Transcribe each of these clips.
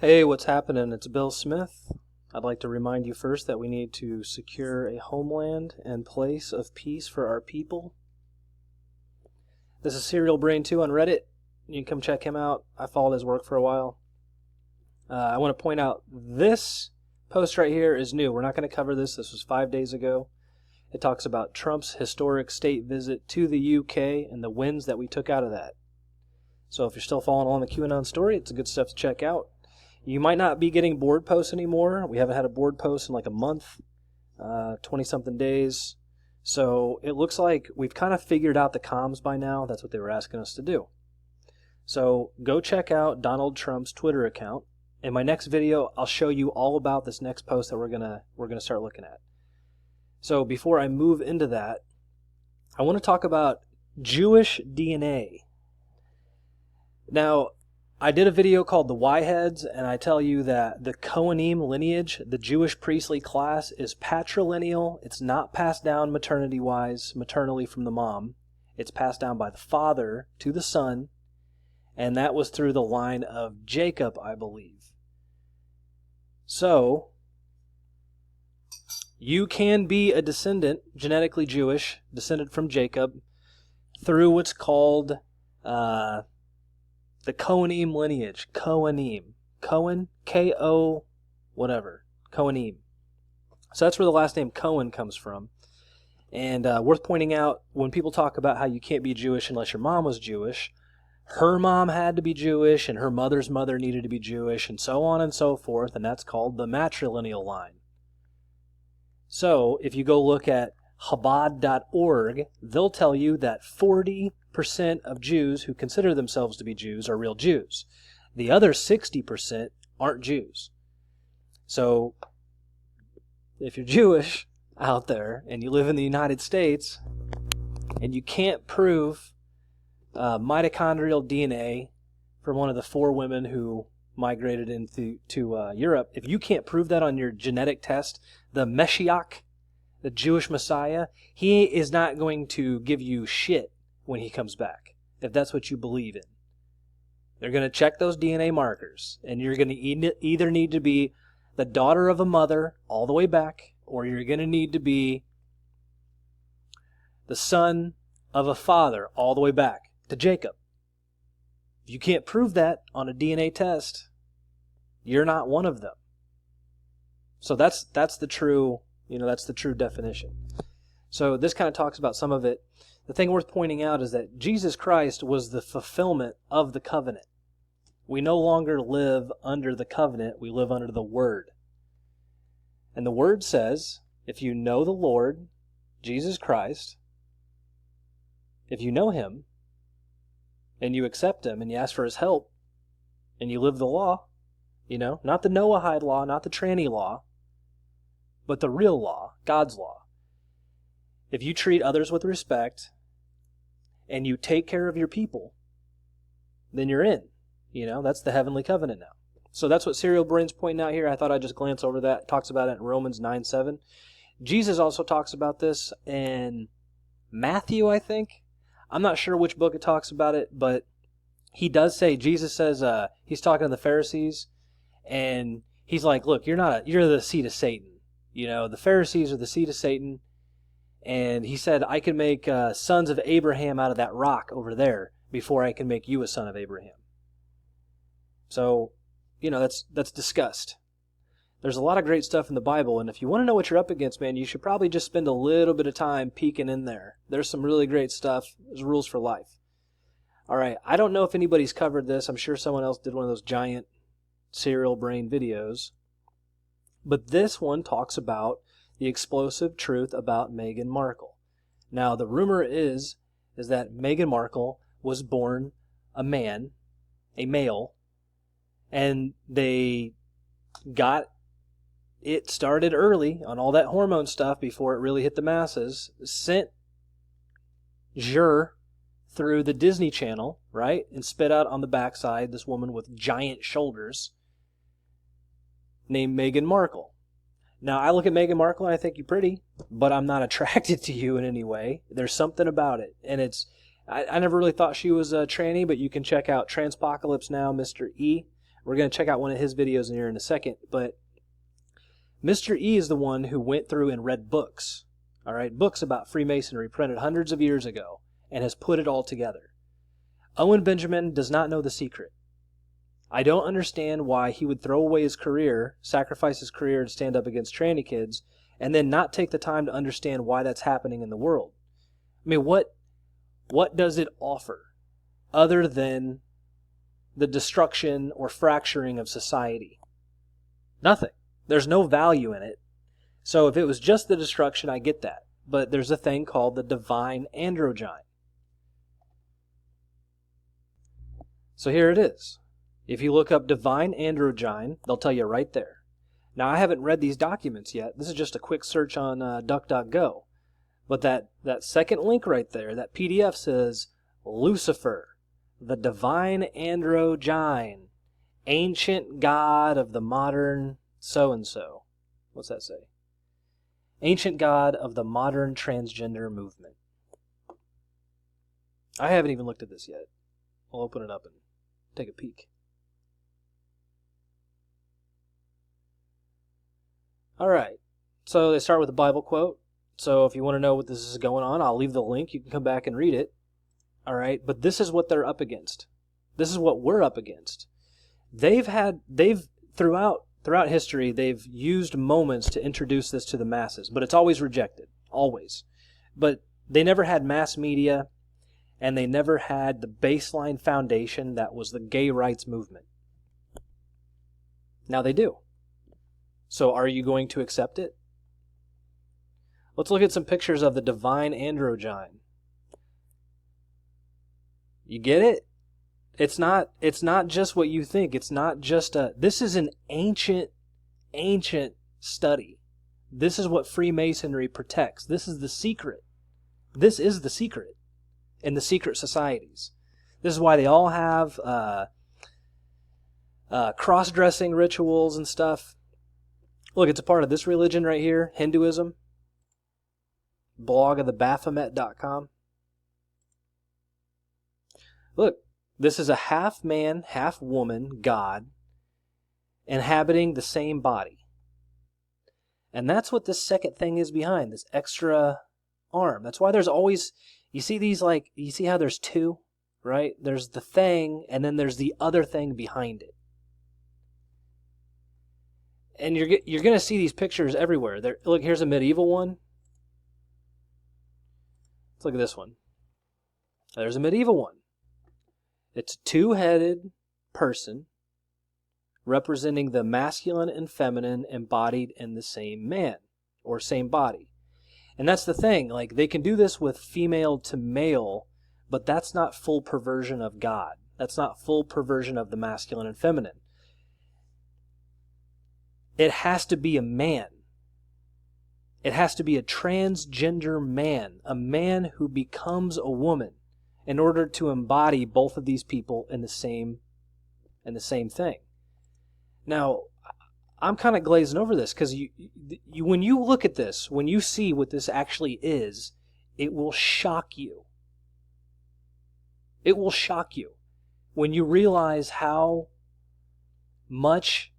Hey, what's happening? It's Bill Smith. I'd like to remind you first that we need to secure a homeland and place of peace for our people. This is SerialBrain2 on Reddit. You can come check him out. I followed his work for a while. I want to point out this post right here is new. We're not going to cover this. This was 5 days ago. It talks about Trump's historic state visit to the UK and the wins that we took out of that. So if you're still following along the QAnon story, it's good stuff to check out. You might not be getting board posts anymore. We haven't had a board post in like a month, 20-something days. So it looks like we've kind of figured out the comms by now. That's what they were asking us to do. So go check out Donald Trump's Twitter account. In my next video, I'll show you all about this next post that we're gonna start looking at. So before I move into that, I want to talk about Jewish DNA. Now, I did a video called The Y-Heads, and I tell you that the Kohenim lineage, the Jewish priestly class, is patrilineal. It's not passed down maternity-wise, maternally from the mom. It's passed down by the father to the son, and that was through the line of Jacob, I believe. So, you can be a descendant, genetically Jewish, descended from Jacob, through what's called the Kohenim lineage. Kohenim. Cohen, K-O, whatever. Kohenim. So that's where the last name Cohen comes from. And worth pointing out, when people talk about how you can't be Jewish unless your mom was Jewish, her mom had to be Jewish, and her mother's mother needed to be Jewish, and so on and so forth, and that's called the matrilineal line. So, if you go look at Chabad.org, they'll tell you that 40% of Jews who consider themselves to be Jews are real Jews. The other 60% aren't Jews. So, if you're Jewish out there and you live in the United States and you can't prove mitochondrial DNA from one of the 4 women who migrated into Europe, if you can't prove that on your genetic test, the Mashiach, the Jewish Messiah, he is not going to give you shit when he comes back, if that's what you believe in. They're going to check those DNA markers, and you're going to either need to be the daughter of a mother all the way back, or you're going to need to be the son of a father all the way back to Jacob. If you can't prove that on a DNA test, you're not one of them. So that's the true, that's the true definition. So this kind of talks about some of it. The thing worth pointing out is that Jesus Christ was the fulfillment of the covenant. We no longer live under the covenant, we live under the Word. And the Word says, if you know the Lord, Jesus Christ, if you know Him, and you accept Him, and you ask for His help, and you live the law, not the Noahide law, not the TRANNY law, but the real law, God's law. If you treat others with respect, and you take care of your people, then you're in. That's the heavenly covenant now. So that's what SerialBrain's pointing out here. I thought I'd just glance over that. It talks about it in Romans 9:7. Jesus also talks about this in Matthew, I think. I'm not sure which book it talks about it, but he does say, Jesus says, he's talking to the Pharisees, and he's like, look, you're the seed of Satan. The Pharisees are the seed of Satan. And he said, I can make sons of Abraham out of that rock over there before I can make you a son of Abraham. So, that's discussed. There's a lot of great stuff in the Bible, and if you want to know what you're up against, man, you should probably just spend a little bit of time peeking in there. There's some really great stuff. There's rules for life. All right, I don't know if anybody's covered this. I'm sure someone else did one of those giant Serial Brain videos. But this one talks about the explosive truth about Meghan Markle. Now, the rumor is that Meghan Markle was born a male, and they got it started early on all that hormone stuff before it really hit the masses, sent through the Disney Channel, right, and spit out on the backside this woman with giant shoulders named Meghan Markle. Now, I look at Meghan Markle and I think you're pretty, but I'm not attracted to you in any way. There's something about it. And I never really thought she was a tranny, but you can check out Transpocalypse Now, Mr. E, We're going to check out one of his videos in here in a second, but Mr. E is the one who went through and read books, all right, books about Freemasonry printed hundreds of years ago, and has put it all together. Owen Benjamin does not know the secret. I don't understand why he would throw away his career, sacrifice his career to stand up against tranny kids, and then not take the time to understand why that's happening in the world. I mean, what does it offer other than the destruction or fracturing of society? Nothing. There's no value in it. So if it was just the destruction, I get that. But there's a thing called the Divine Androgyne. So here it is. If you look up Divine Androgyne, they'll tell you right there. Now, I haven't read these documents yet. This is just a quick search on DuckDuckGo. But that second link right there, that PDF says, Lucifer, the Divine Androgyne, ancient god of the modern so-and-so. What's that say? Ancient god of the modern transgender movement. I haven't even looked at this yet. I'll open it up and take a peek. All right, so they start with a Bible quote. So if you want to know what this is going on, I'll leave the link. You can come back and read it. All right, but this is what they're up against. This is what we're up against. Throughout history, they've used moments to introduce this to the masses, but it's always rejected, always. But they never had mass media, and they never had the baseline foundation that was the gay rights movement. Now they do. So are you going to accept it? Let's look at some pictures of the Divine Androgyne. You get it? It's not just what you think. It's not just this is an ancient study. This is what Freemasonry protects. This is the secret. This is the secret in the secret societies. This is why they all have cross-dressing rituals and stuff. Look, it's a part of this religion right here, Hinduism. Blog of the Baphomet.com. Look, this is a half-man, half-woman God inhabiting the same body. And that's what this second thing is behind, this extra arm. That's why there's always, you see these you see how there's two, right? There's the thing, and then there's the other thing behind it. And you're going to see these pictures everywhere. Look, here's a medieval one. Let's look at this one. There's a medieval one. It's a two-headed person representing the masculine and feminine embodied in the same man or same body. And that's the thing. Like, they can do this with female to male, but that's not full perversion of God. That's not full perversion of the masculine and feminine. It has to be a man. It has to be a transgender man, a man who becomes a woman in order to embody both of these people in the same thing. Now, I'm kind of glazing over this because when you look at this, when you see what this actually is, it will shock you. It will shock you when you realize how much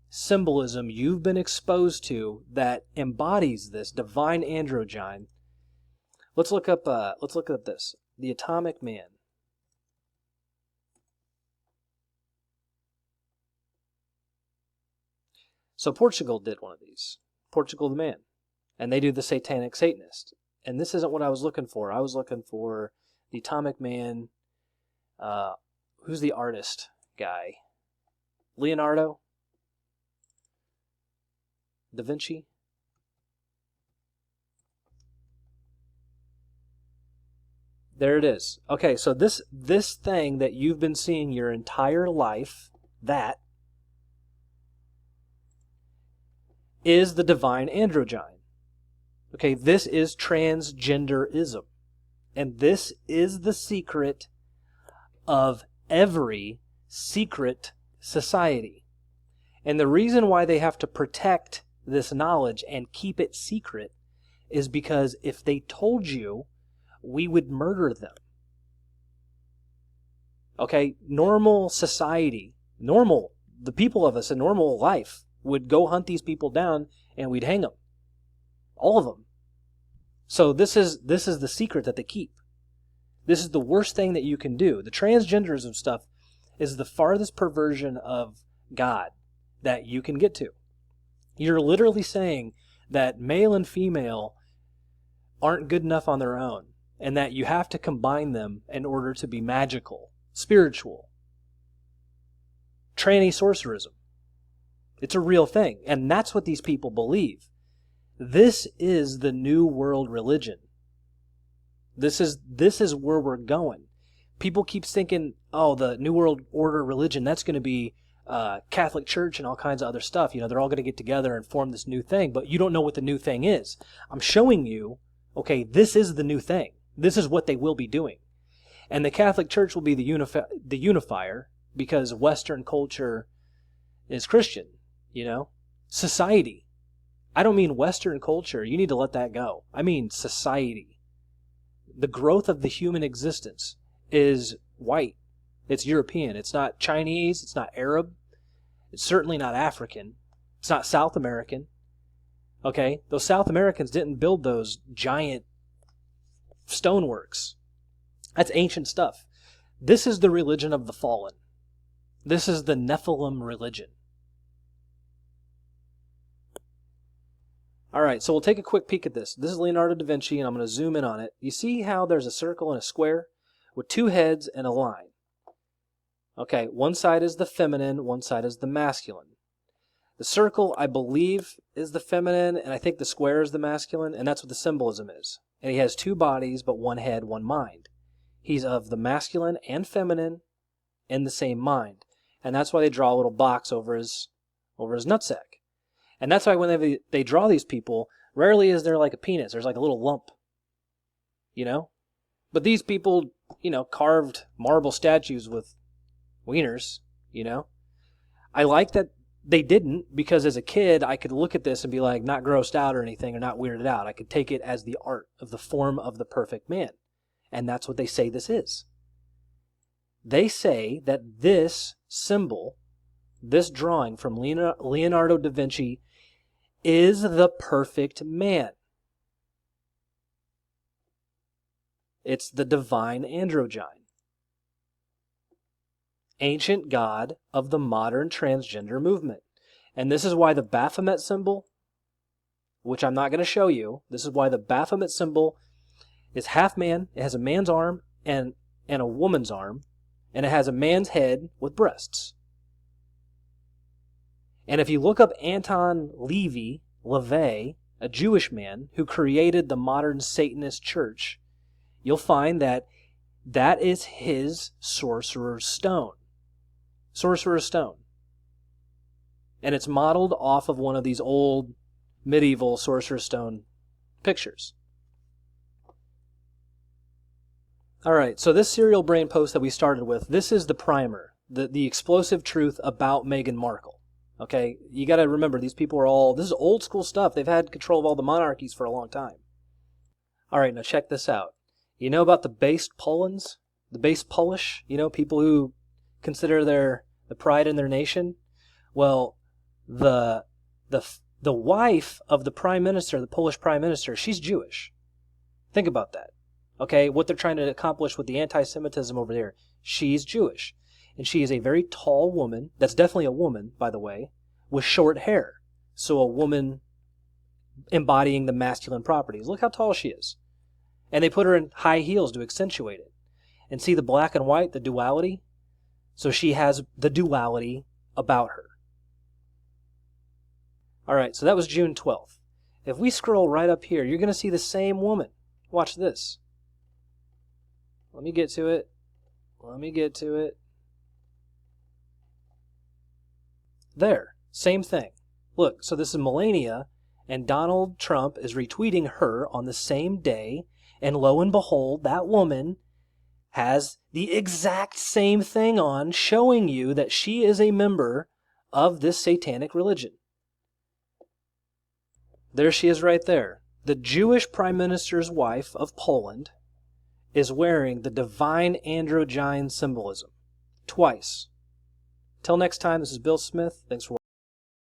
symbolism you've been exposed to that embodies this Divine Androgyne. Let's look up this. The Atomic Man. So Portugal did one of these. Portugal the Man. And they do the Satanic Satanist. And this isn't what I was looking for. I was looking for the Atomic Man. Who's the artist guy? Leonardo? Da Vinci? There it is. Okay, so this thing that you've been seeing your entire life, that is the Divine Androgyne. Okay, this is transgenderism. And this is the secret of every secret society. And the reason why they have to protect this knowledge and keep it secret is because if they told you, we would murder them. Okay, normal society, normal the people of us in normal life would go hunt these people down and we'd hang them. All of them. So this is the secret that they keep. This is the worst thing that you can do. The transgenderism stuff is the farthest perversion of God that you can get to. You're literally saying that male and female aren't good enough on their own, and that you have to combine them in order to be magical, spiritual. Tranny sorcerism. It's a real thing, and that's what these people believe. This is the new world religion. This is where we're going. People keep thinking, oh, the New World Order religion, that's going to be Catholic Church and all kinds of other stuff. You know, they're all going to get together and form this new thing, but you don't know what the new thing is. I'm showing you, okay, this is the new thing. This is what they will be doing. And the Catholic Church will be the unifier, because Western culture is Christian, you know? Society. I don't mean Western culture. You need to let that go. I mean society. The growth of the human existence is white. It's European. It's not Chinese. It's not Arab. It's certainly not African. It's not South American. Okay? Those South Americans didn't build those giant stoneworks. That's ancient stuff. This is the religion of the fallen. This is the Nephilim religion. All right, so we'll take a quick peek at this. This is Leonardo da Vinci, and I'm going to zoom in on it. You see how there's a circle and a square with two heads and a line? Okay, one side is the feminine, one side is the masculine. The circle, I believe, is the feminine, and I think the square is the masculine, and that's what the symbolism is. And he has two bodies, but one head, one mind. He's of the masculine and feminine in the same mind. And that's why they draw a little box over his nutsack. And that's why when they draw these people, rarely is there like a penis. There's like a little lump, you know? But these people, you know, carved marble statues with wieners, you know? I like that they didn't, because as a kid, I could look at this and be like, not grossed out or anything, or not weirded out. I could take it as the art of the form of the perfect man. And that's what they say this is. They say that this symbol, this drawing from Leonardo da Vinci, is the perfect man. It's the Divine Androgyne, ancient god of the modern transgender movement. And this is why the Baphomet symbol, which I'm not going to show you, this is why the Baphomet symbol is half man. It has a man's arm and a woman's arm, and it has a man's head with breasts. And if you look up Anton LaVey, a Jewish man who created the modern Satanist church, you'll find that that is his sorcerer's stone. Sorcerer's stone. And it's modeled off of one of these old medieval sorcerer's stone pictures. All right, so this Serial Brain post that we started with, this is the primer, the explosive truth about Meghan Markle. Okay, you got to remember, these people are all, this is old school stuff. They've had control of all the monarchies for a long time. All right, now check this out. You know about the base Polans? The base Polish? You know, people who consider the pride in their nation? Well, the wife of the prime minister, the Polish prime minister, she's Jewish. Think about that. Okay, what they're trying to accomplish with the anti-Semitism over there, she's Jewish. And she is a very tall woman, that's definitely a woman, by the way, with short hair. So a woman embodying the masculine properties. Look how tall she is. And they put her in high heels to accentuate it. And see the black and white, the duality? So she has the duality about her. All right, so that was June 12th. If we scroll right up here, you're going to see the same woman. Watch this. Let me get to it. There, same thing. Look, so this is Melania, and Donald Trump is retweeting her on the same day, and lo and behold, that woman has the exact same thing on, showing you that she is a member of this satanic religion. There she is right there. The Jewish Prime Minister's wife of Poland is wearing the Divine Androgyne symbolism. Twice. Till next time, this is Bill Smith. Thanks for watching.